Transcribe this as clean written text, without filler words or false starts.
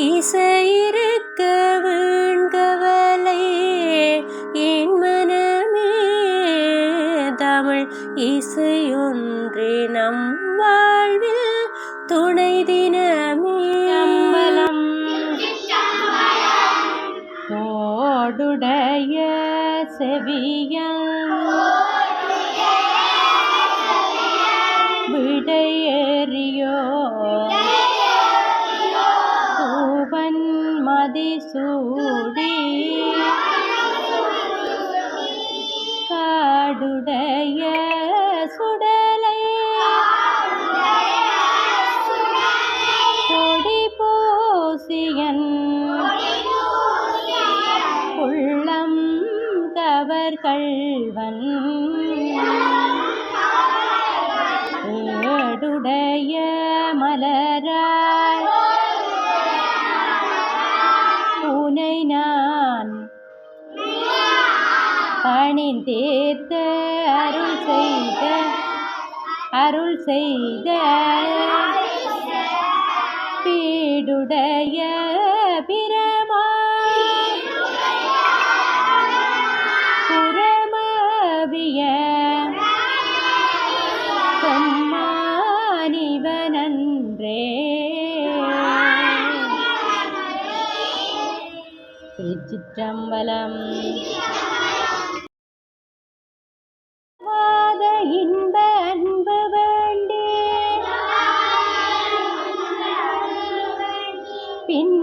இசையிருக்க வீண்கவலை என் மனமே தமிழ் இசையொன்றே நம் வாழ்வில் துணை தினமே அம்பலம் தோடுடைய செவியன் விடையேறியோ தூவன் மதிசூடி காடுடைய சுடலை கொடி பூசியன் உள்ளம் கவர் கள்வன் ஏடுடைய மலராய் உனை நான் பணிந்தேத்த அருள் செய்த பீடுடைய பிரமா புறமவிய பொம்மானிவனன்றே திருச்சிற்றம்பலம். வாத இன்ப அன்பு வேண்டே பின்